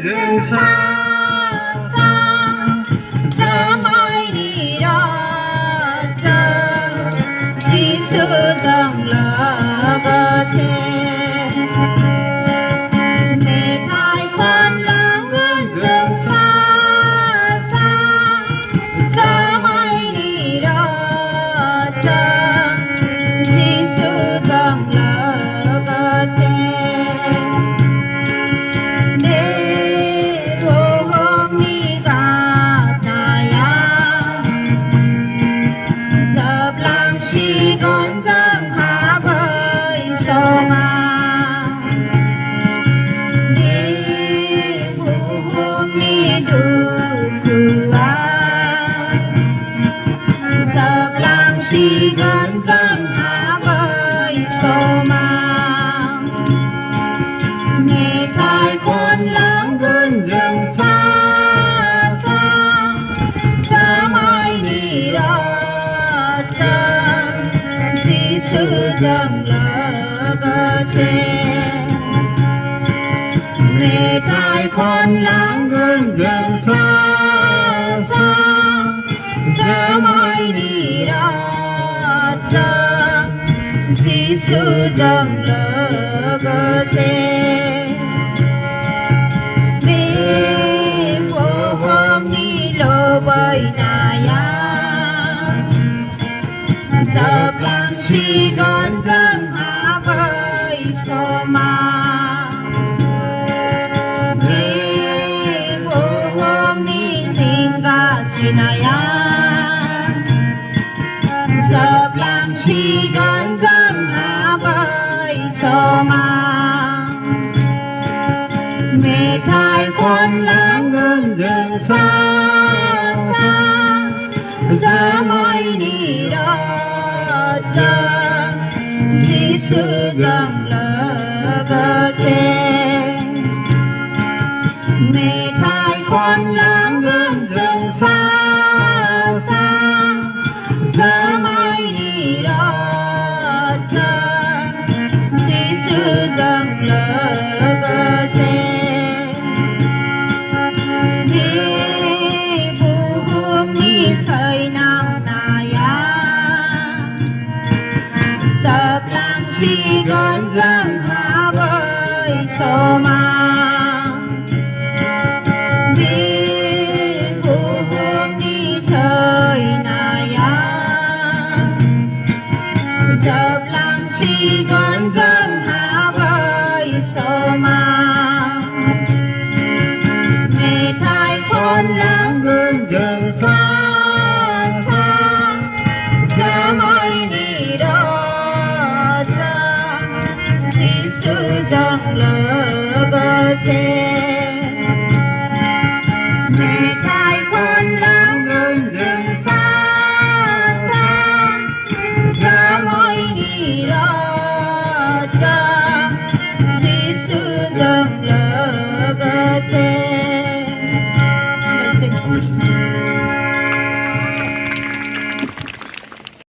rừng xa xa giờ mai đi đó chờ đi xưa dòng lỡ bờ xe mẹ thái quan lãng rừng xa xa giờ mai đi đó chờ đi xưa dòng lỡ bờ xe chỉ còn dâng hạ bơi sông đi buồn đi đủ giờ làng chỉ còn dâng hạ bơi sông nghe tai con lãng gần gần xa xa xa mai đi đó sự dâng lỡ bờ xe nghe tai con lãng gần gần xa xa giờ mai đi đó chờ chỉ sự dâng lỡ bờ xe đi phố hôm đi lô bơi nà ya giờ làng chỉ còn dâng hạ bơi sông đi phố hôm đi tình ca chỉ này giờ làng chỉ còn dâng hạ bơi sông mẹ thái quan lãng gần gần xa xa giờ mai đi đó chỉ sự dâng lỡ bờ xe mẹ thái quan lãng gần gần xa xa giờ mai đi đó chỉ sự dâng lỡ bờ xe đi buồn đi say nắng giờ làng chỉ còn dâng hạ bơi sông đi buồn đi thời này giờ làng chỉ còn dâng hạ bơi sông mẹ thái con lãng gần gần xa xa giờ mai đi đó sự dâng lỡ bờ xe